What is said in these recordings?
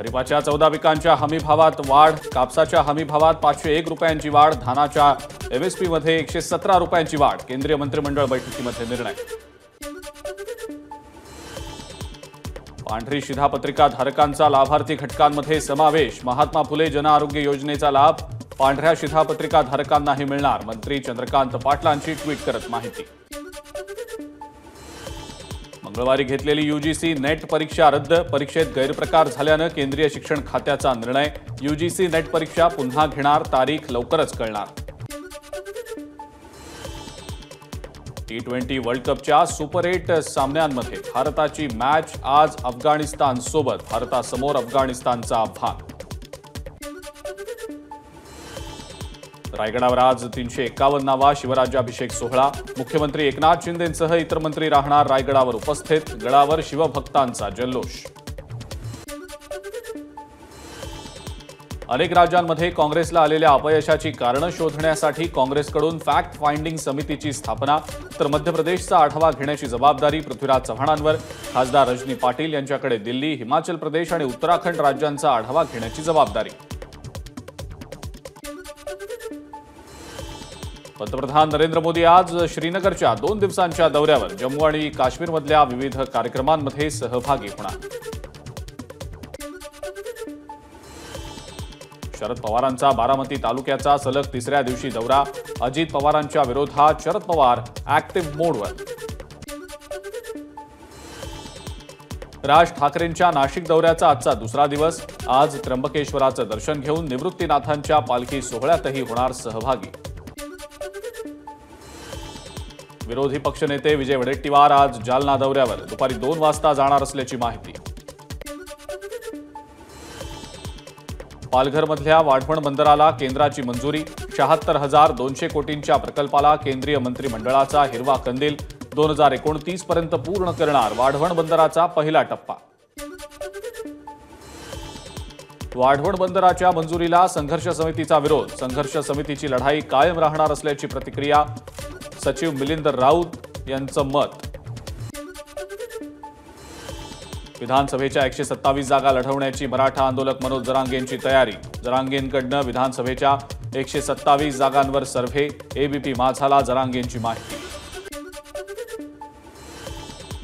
खरीपाच्या 14 पिकांच्या हमीभावात वाढ, कापसाच्या हमीभावात 501 रुपयांची वाढ, धानाच्या एमएसपी मध्ये 117 रुपयांची वाढ. केंद्रीय मंत्रिमंडळ बैठकीमध्ये निर्णय. पांढरी शिधापत्रिका धारकांचा लाभार्थी घटकांमध्ये समावेश, महात्मा फुले जनआरोग्य योजनेचा लाभ पांढऱ्या शिधापत्रिका धारकांनाही मिळणार. मंत्री चंद्रकांत पाटलांची ट्विट करत माहिती. मंगळवारी घेतलेली यूजीसी नेट परीक्षा रद्द, परीक्षेत गैरप्रकार झाल्यानं केंद्रीय शिक्षण खात्याचा निर्णय. यूजीसी नेट परीक्षा पुन्हा घेणार, तारीख लवकरच कळणार. T20 वर्ल्ड कपच्या सुपर 8 सामन्यांमध्ये भारताची मॅच आज अफगाणिस्तान सोबत. भारतासमोर अफगाणिस्तानचं आव्हान. रायगडावर आज 351वा शिवराज्याभिषेक सोहळा. मुख्यमंत्री एकनाथ शिंदेंसह इतर मंत्री राहणार रायगडावर उपस्थित. गडावर शिवभक्तांचा जल्लोष. अनेक राज्यांमध्ये काँग्रेसला आलेल्या अपयशाची कारणं शोधण्यासाठी काँग्रेसकडून फॅक्ट फाइंडिंग समितीची स्थापना. तर मध्य प्रदेशचा आढावा घेण्याची जबाबदारी पृथ्वीराज चव्हाणांवर. खासदार रजनी पाटील यांच्याकडे दिल्ली, हिमाचल प्रदेश आणि उत्तराखंड राज्यांचा आढावा घेण्याची जबाबदारी. पंतप्रधान नरेंद्र मोदी आज श्रीनगरच्या 2 दिवसांच्या दौऱ्यावर. जम्मू आणि काश्मीरमधल्या विविध कार्यक्रमांमध्ये सहभागी होणार. शरद पवारांचा बारामती तालुक्याचा सलग 3ऱ्या दिवशी दौरा. अजित पवारांच्या विरोधात शरद पवार ऍक्टिव्ह मोडवर. राज ठाकरेंच्या नाशिक दौऱ्याचा आजचा दुसरा दिवस. आज त्र्यंबकेश्वराचं दर्शन घेऊन निवृत्तीनाथांच्या पालखी सोहळ्यातही होणार सहभागी. विरोधी पक्षनेते विजय वडेट्टीवार आज जालना दौऱ्यावर. दुपारी 2 वाजता जाणार असल्याची माहिती. पालघरमधल्या वाढवण बंदराला केंद्राची मंजुरी. 76,200 कोटींच्या प्रकल्पाला केंद्रीय मंत्रिमंडळाचा हिरवा कंदील. 2029 पर्यंत पूर्ण करणार वाढवण बंदराचा पहिला टप्पा. वाढवण बंदराच्या मंजुरीला संघर्ष समितीचा विरोध. संघर्ष समितीची लढाई कायम राहणार असल्याची प्रतिक्रिया. सचिव मिलिंद राऊत यांचं मत. विधानसभेच्या 127 जागा लढवण्याची मराठा आंदोलक मनोज जरांगेंची तयारी. जरांगेंकडनं विधानसभेच्या 127 जागांवर सर्व्हे. एबीपी माझाला जरांगेंची माहिती.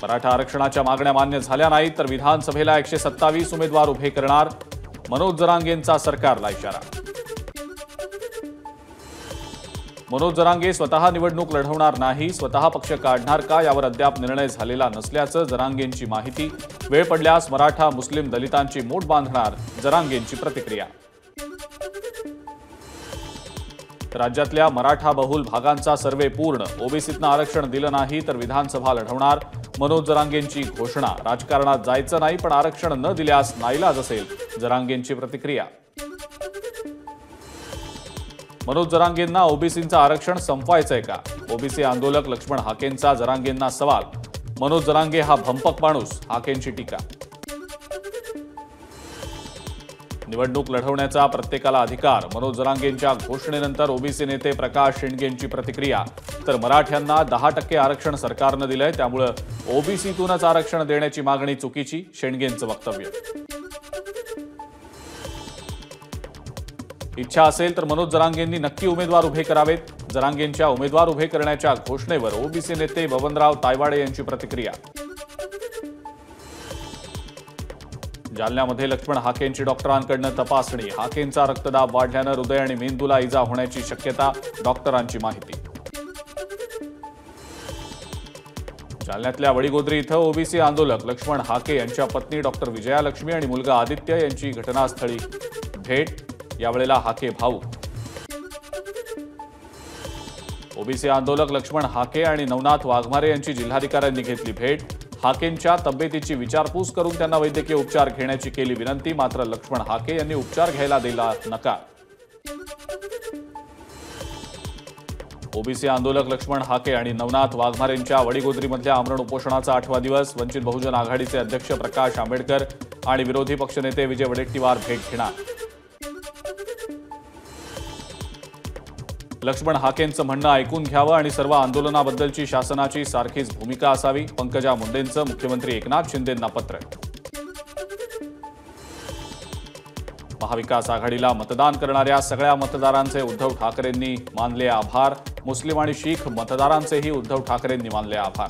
मराठा आरक्षणाच्या मागण्या मान्य झाल्या नाहीत तर विधानसभेला 127 उमेदवार उभे करणार. मनोज जरांगेंचा सरकारला इशारा. मनोज जरांगे स्वतः निवडणूक लढवणार नाही. स्वतः पक्ष काढणार का यावर अद्याप निर्णय झालेला नसल्याचं जरांगेंची माहिती. वेळ पडल्यास मराठा, मुस्लिम, दलितांची मोठ बांधणार. जरांगेंची प्रतिक्रिया. राज्यातल्या मराठा बहुल भागांचा सर्व्हे पूर्ण. ओबीसीतनं आरक्षण दिलं नाही तर विधानसभा लढवणार. मनोज जरांगेंची घोषणा. राजकारणात जायचं नाही पण आरक्षण न दिल्यास नाईलाज असेल. जरांगेंची प्रतिक्रिया. मनोज जरांगेंना ओबीसींचं आरक्षण संपवायचंय का? ओबीसी आंदोलक लक्ष्मण हाकेंचा जरांगेंना सवाल. मनोज जरांगे हा भंपक माणूस. हाकेंची टीका. निवडणूक लढवण्याचा प्रत्येकाला अधिकार. मनोज जरांगेंच्या घोषणेनंतर ओबीसी नेते प्रकाश शेंडगेंची प्रतिक्रिया. तर मराठ्यांना 10% आरक्षण सरकारनं दिलंय त्यामुळे ओबीसीतूनच आरक्षण देण्याची मागणी चुकीची. शेंडगेंचं वक्तव्य. इच्छा असेल तर मनोज जरांगेंनी नक्की उमेदवार उभे करावेत. जरांगेंच्या उमेदवार उभे करण्याच्या घोषणेवर ओबीसी नेते बबनराव तायवाडे यांची प्रतिक्रिया. जालन्यामध्ये लक्ष्मण हाकेंची डॉक्टरांकडून तपासणी. हाकेंचा रक्तदाब वाढल्यानं हृदय आणि मेंदूला इजा होण्याची शक्यता. डॉक्टरांची माहिती. जालन्यातल्या वडीगोद्री इथं ओबीसी आंदोलक लक्ष्मण हाके यांच्या पत्नी डॉक्टर विजयालक्ष्मी आणि मुलगा आदित्य यांची घटनास्थळी भेट. यावेळेला हाके भाऊ. ओबीसी आंदोलक लक्ष्मण हाके आणि नवनाथ वाघमारे यांची जिल्हाधिकाऱ्यांनी घेतली भेट. हाकेंच्या तब्येतीची विचारपूस करून त्यांना वैद्यकीय उपचार घेण्याची केली विनंती. मात्र लक्ष्मण हाके यांनी उपचार घ्यायला दिला नकार. ओबीसी आंदोलक लक्ष्मण हाके आणि नवनाथ वाघमारेंच्या वडीगोद्रीमधल्या आमरण उपोषणाचा 8वा दिवस. वंचित बहुजन आघाडीचे अध्यक्ष प्रकाश आंबेडकर आणि विरोधी पक्षनेते विजय वडेट्टीवार भेट घेणार. लक्ष्मण हाकेंचं म्हणणं ऐकून घ्यावं आणि सर्व आंदोलनाबद्दलची शासनाची सारखीच भूमिका असावी. पंकजा मुंडेंचं मुख्यमंत्री एकनाथ शिंदेंना पत्र. महाविकास आघाडीला मतदान करणाऱ्या सगळ्या मतदारांचे उद्धव ठाकरेंनी मानले आभार. मुस्लिम आणि शीख मतदारांचेही उद्धव ठाकरेंनी मानले आभार.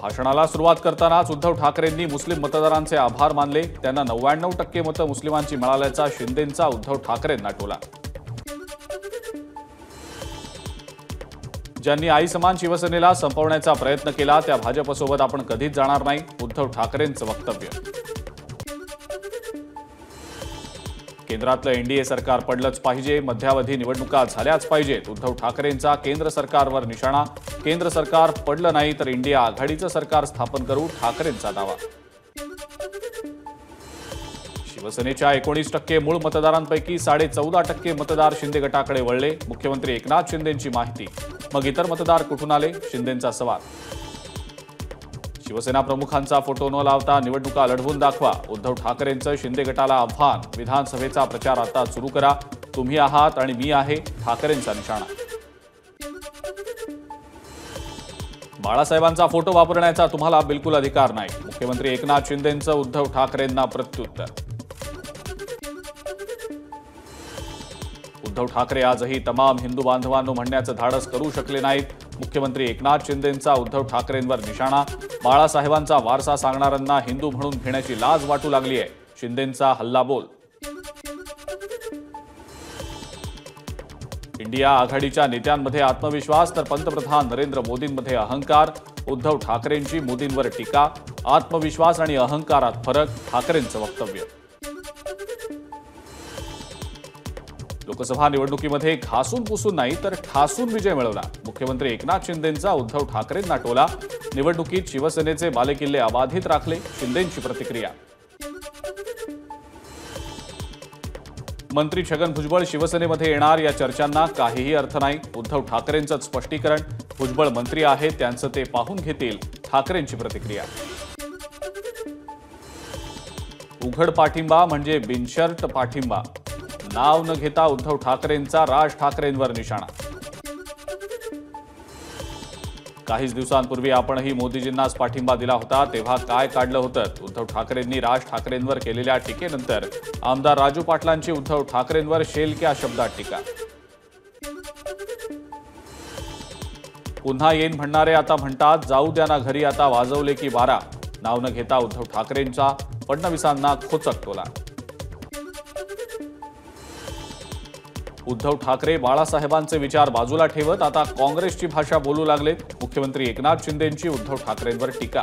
भाषणाला सुरुवात करतानाच उद्धव ठाकरेंनी मुस्लिम मतदारांचे आभार मानले. त्यांना 99% मतं मुस्लिमांची मिळाल्याचा शिंदेंचा उद्धव ठाकरेंना टोला. ज्यांनी आई समान शिवसेनेला संपवण्याचा प्रयत्न केला त्या भाजपसोबत आपण कधीच जाणार नाही, उद्धव ठाकरेंचं वक्तव्य. केंद्रातलं एनडीए सरकार पडलंच पाहिजे, मध्यावधी निवडणुका झाल्याच पाहिजेत, उद्धव ठाकरेंचा केंद्र सरकारवर निशाणा. केंद्र सरकार पडलं नाही तर इंडिया आघाडीचं सरकार स्थापन करू, ठाकरेंचा दावा. शिवसेनेच्या 19% मूळ मतदारांपैकी 14.5% मतदार शिंदे गटाकडे वळले. मुख्यमंत्री एकनाथ शिंदेंची माहिती. मग इतर मतदार कुठून आले, शिंदेंचा सवाल. शिवसेना प्रमुखांचा फोटो न लावता निवडणुका लढवून दाखवा, उद्धव ठाकरेंचं शिंदे गटाला आव्हान. विधानसभेचा प्रचार आता सुरू करा, तुम्ही आहात आणि मी आहे, ठाकरेंचा निशाणा. बाळासाहेबांचा फोटो वापरण्याचा तुम्हाला बिलकुल अधिकार नाही, मुख्यमंत्री एकनाथ शिंदेंचं उद्धव ठाकरेंना प्रत्युत्तर. उद्धव ठाकरे आजही तमाम हिंदू बांधवांनो म्हणण्याचं धाडस करू शकले नाहीत. मुख्यमंत्री एकनाथ शिंदेंचा उद्धव ठाकरेंवर निशाणा. बाळासाहेबांचा वारसा सांगणाऱ्यांना हिंदू म्हणून घेण्याची लाज वाटू लागली आहे, शिंदेंचा हल्लाबोल. इंडिया आघाडीच्या नेत्यांमध्ये आत्मविश्वास तर पंतप्रधान नरेंद्र मोदींमध्ये अहंकार. उद्धव ठाकरेंची मोदींवर टीका. आत्मविश्वास आणि अहंकारात फरक, ठाकरेंचं वक्तव्य. लोकसभा निवडणुकीमध्ये घासून पुसून नाही तर ठासून विजय मिळवला, मुख्यमंत्री एकनाथ शिंदेंचा उद्धव ठाकरेंना टोला. निवडणुकीत शिवसेनेचे बालेकिल्ले अबाधित राखले, शिंदेंची प्रतिक्रिया. मंत्री छगन भुजबळ शिवसेनेमध्ये येणार या चर्चांना काहीही अर्थ नाही, उद्धव ठाकरेंचंच स्पष्टीकरण. भुजबळ मंत्री आहेत, त्यांचं ते पाहून घेतील, ठाकरेंची प्रतिक्रिया. उघड पाठिंबा म्हणजे बिनशर्त पाठिंबा. नाव न घेता उद्धव ठाकरेंचा राज ठाकरेंवर निशाणा. काहीच दिवसांपूर्वी आपणही मोदीजींनाच पाठिंबा दिला होता, तेव्हा काय काढलं होतं. उद्धव ठाकरेंनी राज ठाकरेंवर केलेल्या टीकेनंतर आमदार राजू पाटलांची उद्धव ठाकरेंवर शेलक्या शब्दात टीका. पुन्हा येईन म्हणणारे आता म्हणतात जाऊ द्या ना घरी, आता वाजवले की बारा. नाव न घेता उद्धव ठाकरेंचा फडणवीसांना खोचक टोला. उद्धव ठाकरे बाळासाहेबांचे विचार बाजूला ठेवत आता काँग्रेसची भाषा बोलू लागले. मुख्यमंत्री एकनाथ शिंदेंची उद्धव ठाकरेंवर टीका.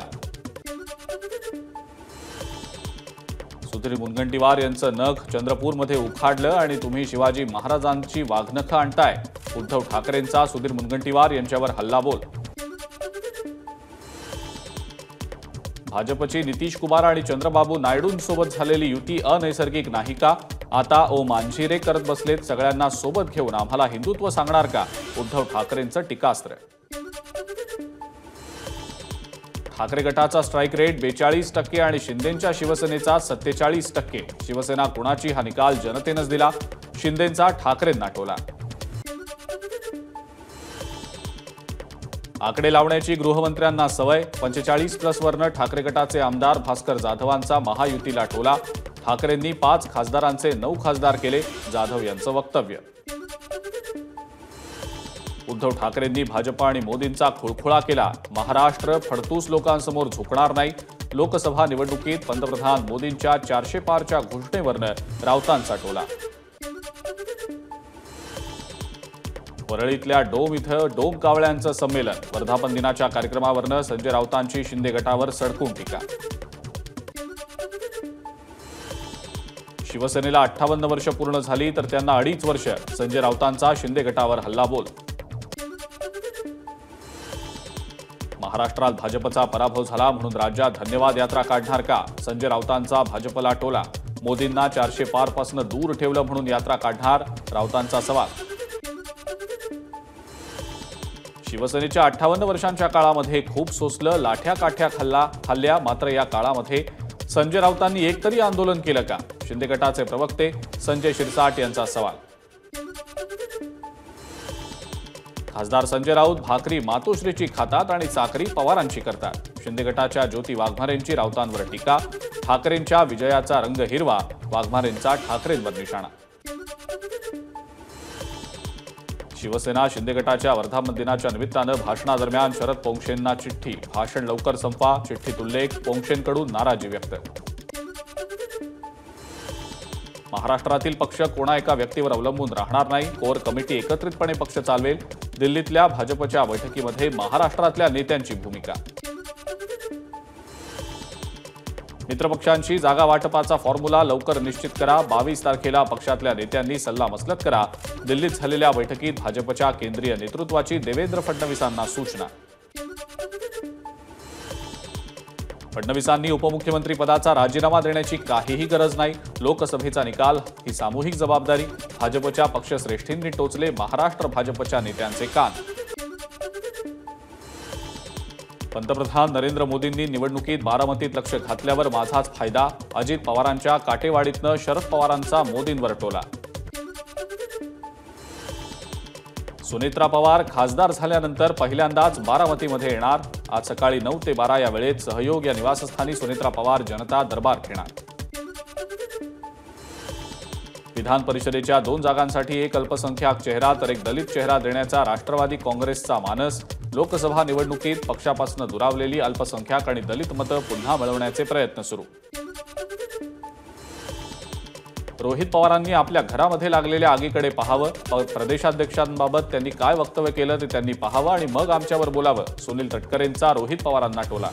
सुधीर मुनगंटीवार यांचं नख चंद्रपूरमध्ये उखाडलं आणि तुम्ही शिवाजी महाराजांची वाघनखं आणताय, उद्धव ठाकरेंचा सुधीर मुनगंटीवार यांच्यावर हल्लाबोल. भाजपची नितीश कुमार आणि चंद्रबाबू नायडूंसोबत झालेली युती अनैसर्गिक नाही का? आता ओ मांझिरे करत बसलेत, सगळ्यांना सोबत घेऊन आम्हाला हिंदुत्व सांगणार का? उद्धव ठाकरेंचं टीकास्त्र. ठाकरे गटाचा स्ट्राईक रेट 42% आणि शिंदेंच्या शिवसेनेचा 47%. शिवसेना कुणाची हा निकाल जनतेनंच दिला, शिंदेंचा ठाकरेंना टोला. आकडे लावण्याची गृहमंत्र्यांना सवय. 45+ वरनं ठाकरे गटाचे आमदार भास्कर जाधवांचा महायुतीला टोला. ठाकरेंनी 5 खासदारांचे 9 खासदार केले, जाधव यांचं वक्तव्य. उद्धव ठाकरेंनी भाजप आणि मोदींचा खुळखुळा केला. महाराष्ट्र फडतूस लोकांसमोर झुकणार नाही. लोकसभा निवडणुकीत पंतप्रधान मोदींच्या 400 पारच्या घोषणेवरनं राऊतांचा टोला. परळीतल्या डोम इथं डोम कावळ्यांचं संमेलन. वर्धापन दिनाच्या कार्यक्रमावरनं संजय राऊतांची शिंदे गटावर सडकून टीका. शिवसेनेला 58 वर्ष पूर्ण झाली तर त्यांना 2.5 वर्ष. संजय राऊतांचा शिंदे गटावर हल्लाबोल. महाराष्ट्रात भाजपचा पराभव झाला म्हणून राज्यात धन्यवाद यात्रा काढणार का? संजय राऊतांचा भाजपला टोला. मोदींना 400 पारपासून दूर ठेवलं म्हणून यात्रा काढणार, राऊतांचा सवाल. शिवसेनेच्या 58 वर्षांच्या काळामध्ये खूप सोसलं, लाठ्या काठ्या खाल्ल्या, मात्र या काळामध्ये संजय राऊतांनी एकतरी आंदोलन केलं का? शिंदे गटाचे प्रवक्ते संजय शिरसाट यांचा सवाल. खासदार संजय राऊत भाकरी मातोश्रीची खातात आणि चाकरी पवारांची करतात. शिंदे गटाच्या ज्योती वाघमारेंची राऊतांवर टीका. ठाकरेंच्या विजयाचा रंग हिरवा, वाघमारेंचा ठाकरेंवर निशाणा. शिवसेना शिंदे गटाच्या वर्धापन दिनाच्या निमित्तानं भाषणादरम्यान शरद पोंक्षेंना चिठ्ठी. भाषण लवकर संपवा, चिठ्ठीत उल्लेख. पोंक्षेंकडून नाराजी व्यक्त. महाराष्ट्रातील पक्ष कोणा एका व्यक्तीवर अवलंबून राहणार नाही. कोर कमिटी एकत्रितपणे पक्ष चालवेल. दिल्लीतल्या भाजपच्या बैठकीमध्ये महाराष्ट्रातल्या नेत्यांची भूमिका. मित्रपक्षांशी जागा वाटपाचा फॉर्म्युला लवकर निश्चित करा. 22 तारखेला पक्षातल्या नेत्यांनी सल्लामसलत करा. दिल्लीत झालेल्या बैठकीत भाजपच्या केंद्रीय नेतृत्वाची देवेंद्र फडणवीसांना सूचना. फडणवीसांनी उपमुख्यमंत्री पदाचा राजीनामा देण्याची काहीही गरज नाही. लोकसभेचा निकाल ही सामूहिक जबाबदारी. भाजपच्या पक्षश्रेष्ठींनी टोचले महाराष्ट्र भाजपच्या नेत्यांचे कान. पंतप्रधान नरेंद्र मोदींनी निवडणुकीत बारामतीत लक्ष घातल्यावर माझाच फायदा. अजित पवारांच्या काटेवाडीतनं शरद पवारांचा मोदींवर टोला. सुनेत्रा पवार खासदार झाल्यानंतर पहिल्यांदाच बारामतीमध्ये येणार. आज सकाळी 9 ते 12 या वेळेत सहयोग या निवासस्थानी सुनेत्रा पवार जनता दरबार घेणार. विधान परिषदेच्या 2 जागांसाठी एक अल्पसंख्याक चेहरा तर एक दलित चेहरा देण्याचा राष्ट्रवादी काँग्रेसचा मानस. लोकसभा निवडणुकीत पक्षापासून दुरावलेली अल्पसंख्याक आणि दलित मतं पुन्हा मिळवण्याचे प्रयत्न सुरू. रोहित पवारांनी आपल्या घरामध्ये लागलेल्या आगीकडे पाहावं. प्रदेशाध्यक्षांबाबत त्यांनी काय वक्तव्य केलं ते त्यांनी पाहावं आणि मग आमच्यावर बोलावं. सुनील तटकरेंचा रोहित पवारांना टोला.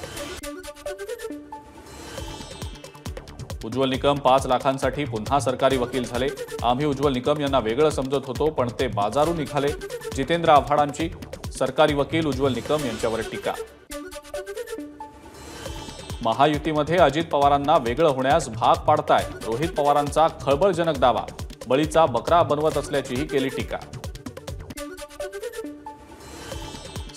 उज्ज्वल निकम 5 लाखांसाठी पुन्हा सरकारी वकील झाले. आम्ही उज्ज्वल निकम यांना वेगळं समजत होतो, पण ते बाजारून निघाले. जितेंद्र आव्हाडांची सरकारी वकील उज्ज्वल निकम यांच्यावर टीका. महायुतीमध्ये अजित पवारांना वेगळं होण्यास भाग पाडताय. रोहित पवारांचा खळबळजनक दावा. बळीचा बकरा बनवत असल्याचीही केली टीका.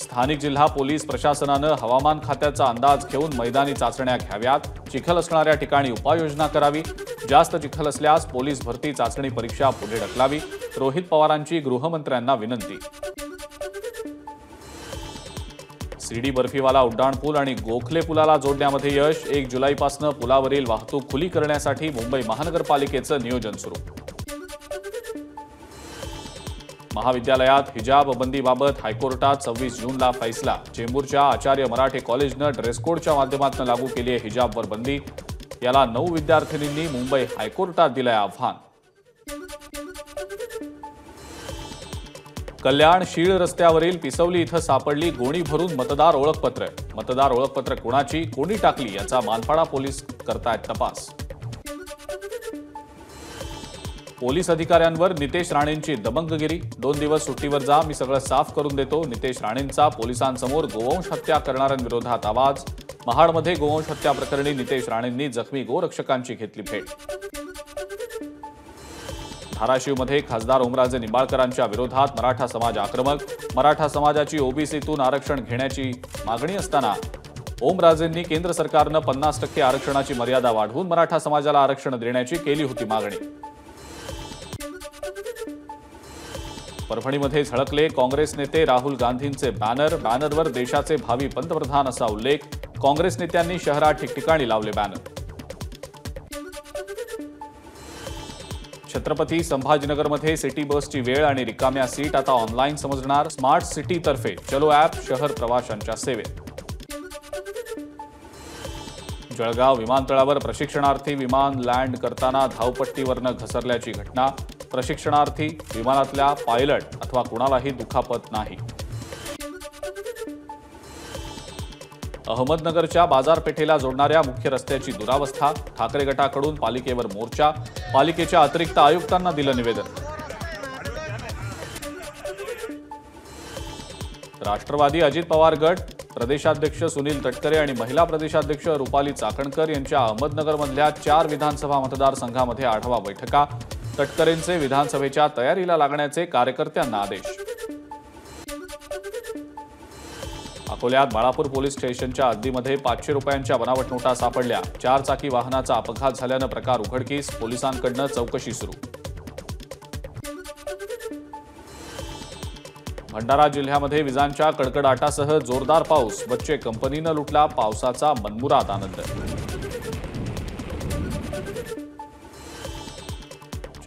स्थानिक जिल्हा पोलीस प्रशासनानं हवामान खात्याचा अंदाज घेऊन मैदानी चाचण्या घ्याव्यात. चिखल असणाऱ्या ठिकाणी उपाययोजना करावी. जास्त चिखल असल्यास पोलीस भरती चाचणी परीक्षा पुढे ढकलावी. रोहित पवारांची गृहमंत्र्यांना विनंती. सीडी बर्फीवाला उड्डाणपूल आणि गोखले पुलाला जोडण्यामध्ये यश. 1 जुलैपासून पुलावरील वाहतूक खुली करण्यासाठी मुंबई महानगरपालिकेचं नियोजन सुरू. महाविद्यालयात हिजाब बंदीबाबत हायकोर्टात 26 जूनला फैसला. चेंबूरच्या आचार्य मराठे कॉलेजनं ड्रेसकोडच्या माध्यमातून लागू केली आहे हिजाबवर बंदी. याला 9 विद्यार्थिनींनी मुंबई हायकोर्टात दिलंय आव्हान. कल्याण शीळ रस्त्यावरील पिसवली इथं सापडली गोणी भरून मतदार ओळखपत्र. मतदार ओळखपत्र कोणाची, कोणी टाकली याचा मानपाडा पोलीस करतायत तपास. पोलीस अधिकाऱ्यांवर नितेश राणेंची दबंगगिरी. 2 दिवस सुट्टीवर जा, मी सगळं साफ करून देतो. नितेश राणेंचा पोलिसांसमोर गोवंश हत्या करणाऱ्यांविरोधात आवाज. महाडमध्ये गोवंश हत्या प्रकरणी नितेश राणेंनी जखमी गोरक्षकांची घेतली भेट. धाराशिवमध्ये खासदार ओमराजे निंबाळकरांच्या विरोधात मराठा समाज आक्रमक. मराठा समाजाची ओबीसीतून आरक्षण घेण्याची मागणी असताना ओमराजेंनी केंद्र सरकारनं 50% आरक्षणाची मर्यादा वाढवून मराठा समाजाला आरक्षण देण्याची केली होती मागणी. परभणीमध्ये झळकले काँग्रेस नेते राहुल गांधींचे बॅनर. बॅनरवर देशाचे भावी पंतप्रधान असा उल्लेख. काँग्रेस नेत्यांनी शहरात ठिकठिकाणी लावले बॅनर. छत्रपती संभाजीनगरमध्ये सिटी बसची वेळ आणि रिकाम्या सीट आता ऑनलाईन समजणार. स्मार्ट सिटी तर्फे चलो ॲप शहर प्रवाशांच्या सेवेत. जळगाव विमानतळावर प्रशिक्षणार्थी विमान लँड करताना धावपट्टीवरनं घसरल्याची घटना. प्रशिक्षणार्थी विमानातल्या पायलट अथवा कुणालाही दुखापत नाही. अहमदनगरच्या बाजारपेठेला जोडणाऱ्या मुख्य रस्त्याची दुरावस्था. ठाकरे गटाकडून पालिकेवर मोर्चा. पालिकेच्या अतिरिक्त आयुक्तांना दिलं निवेदन. राष्ट्रवादी अजित पवार गट प्रदेशाध्यक्ष सुनील तटकरे आणि महिला प्रदेशाध्यक्ष रुपाली चाकणकर यांच्या अहमदनगरमधल्या 4 विधानसभा मतदारसंघामध्ये आढावा बैठका. तटकरेंचे विधानसभेच्या तयारीला लागण्याचे कार्यकर्त्यांना आदेश. अकोल्यात बाळापूर पोलीस स्टेशनच्या हद्दीमध्ये 500 रुपयांच्या बनावट नोटा सापडल्या. 4 चाकी वाहनाचा अपघात झाल्यानं प्रकार उघडकीस. पोलिसांकडून चौकशी सुरू. भंडारा जिल्ह्यामध्ये विजांच्या कडकडाटासह जोरदार पाऊस. बच्चे कंपनीनं लुटला पावसाचा मनमुराद आनंद.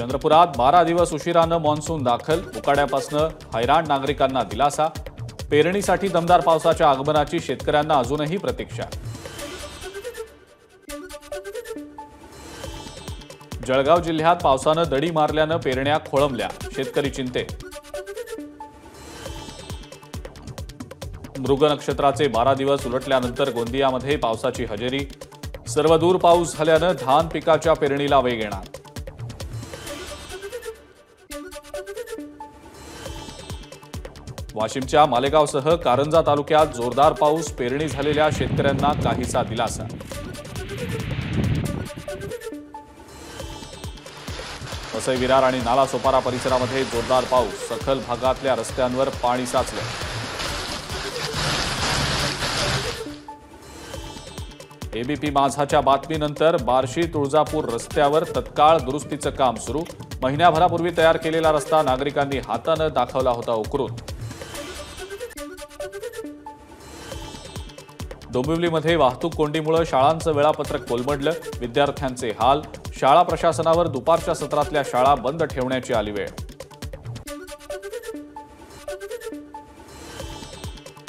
चंद्रपुरात 12 दिवस उशिरानं मॉन्सून दाखल, उकाड्यापासून हैराण नागरिकांना दिलासा. पेरणीसाठी दमदार पावसाच्या आगमनाची शेतकऱ्यांना अजूनही प्रतीक्षा. जळगाव जिल्ह्यात पावसानं दडी मारल्यानं पेरण्या खोळंबल्या, शेतकरी चिंतेत. मृग नक्षत्राचे 12 दिवस उलटल्यानंतर गोंदियामध्ये पावसाची हजेरी. सर्वदूर पाऊस झाल्यानं धान पिकाच्या पेरणीला वेग येणार. वाशिमच्या मालेगावसह कारंजा तालुक्यात जोरदार पाऊस, पेरणी झालेल्या शेतकऱ्यांना काहीसा दिलासा. वसई विरार आणि नालासोपारा परिसरामध्ये जोरदार पाऊस, सखल भागातल्या रस्त्यांवर पाणी साचलं. एबीपी माझाच्या बातमीनंतर बार्शी तुळजापूर रस्त्यावर तत्काळ दुरुस्तीचं काम सुरू. महिन्याभरापूर्वी तयार केलेला रस्ता नागरिकांनी हातानं दाखवला होता उकरून. डोंबिवलीमध्ये वाहतूक कोंडीमुळे शाळांचं वेळापत्रक कोलमडलं, विद्यार्थ्यांचे हाल. शाळा प्रशासनावर दुपारच्या सत्रातल्या शाळा बंद ठेवण्याची आली वेळ.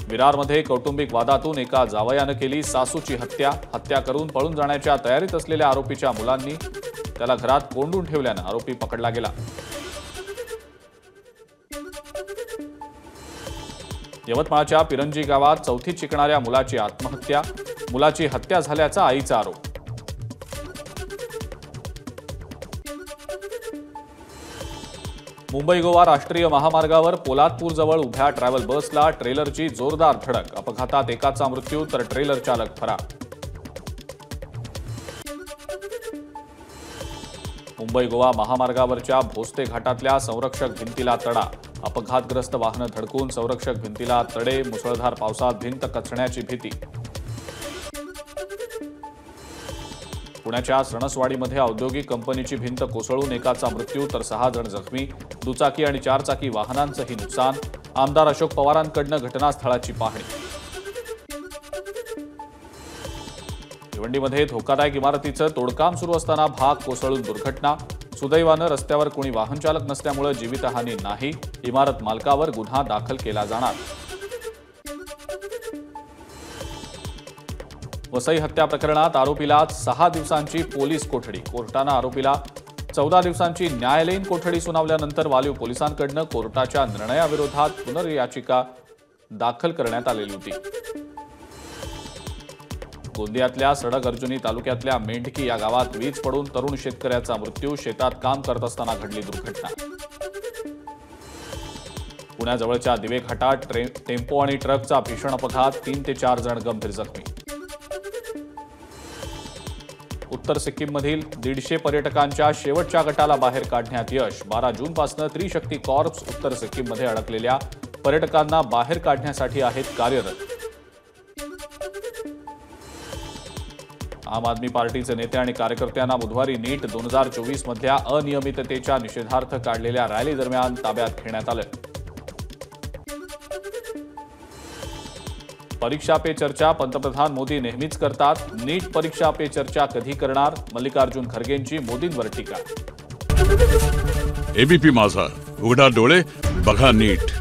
विरारमध्ये कौटुंबिक वादातून एका जावयानं केली सासूची हत्या. हत्या करून पळून जाण्याच्या तयारीत असलेल्या आरोपीच्या मुलांनी त्याला घरात कोंडून ठेवल्यानं आरोपी पकडला गेला. यवतमाळच्या पिरंजी गावात चौथीत शिकणाऱ्या मुलाची आत्महत्या. मुलाची हत्या झाल्याचा आईचा आरोप. मुंबई गोवा राष्ट्रीय महामार्गावर पोलादपूरजवळ उभ्या ट्रॅव्हल बसला ट्रेलरची जोरदार धडक. अपघातात एकाचा मृत्यू तर ट्रेलर चालक फरार. मुंबई गोवा महामार्गावरच्या भोसते घाटातल्या संरक्षक भिंतीला तडा. अपघातग्रस्त वाहनं धडकून संरक्षक भिंतीला तडे. मुसळधार पावसात भिंत कचण्याची भीती. पुण्याच्या सणसवाडीमध्ये औद्योगिक कंपनीची भिंत कोसळून एकाचा मृत्यू तर 6 जण जखमी. दुचाकी आणि 4 चाकी वाहनांचंही नुकसान. आमदार अशोक पवारांकडनं घटनास्थळाची पाहणी. भिवंडीमध्ये धोकादायक इमारतीचं तोडकाम सुरू असताना भाग कोसळून दुर्घटना. सुदैवानं रस्त्यावर कोणी वाहन चालक नसल्यामुळे जीवितहानी नाही. इमारत मालकावर गुन्हा दाखल केला जाणार. वसई हत्या प्रकरणात आरोपीला 6 दिवसांची पोलीस कोठडी. कोर्टानं आरोपीला 14 दिवसांची न्यायालयीन कोठडी सुनावल्यानंतर वालीव पोलिसांकडून कोर्टाच्या निर्णयाविरोधात पुनर्याचिका दाखल करण्यात आलेली होती. गोंदियातल्या सडक अर्जुनी तालुक्यातल्या मेंढकी या गावात वीज पडून तरुण शेतकऱ्याचा मृत्यू. शेतात काम करत असताना घडली दुर्घटना. पुण्याजवळच्या दिवे घाटात टेम्पो आणि ट्रकचा भीषण अपघात. 3 ते 4 जण गंभीर जखमी. उत्तर सिक्कीममधील 150 पर्यटकांच्या शेवटच्या गटाला बाहेर काढण्यात यश. 12 जूनपासून त्रिशक्ती कॉर्प्स उत्तर सिक्कीममध्ये अडकलेल्या पर्यटकांना बाहेर काढण्यासाठी आहेत कार्यरत. आम आदमी पार्टीचे नेते आणि कार्यकर्त्यांना बुधवारी नीट 2024 मधल्या अनियमिततेच्या निषेधार्थ काढलेल्या रॅली दरम्यान ताब्यात घेण्यात आलं. परीक्षा पे चर्चा पंतप्रधान मोदी नेहमीच करतात. नीट परीक्षा पे चर्चा कधी करणार? मल्लिकार्जुन खरगेंची मोदींवर टीका. एबीपी माझा, उघडा डोळे बघा नीट.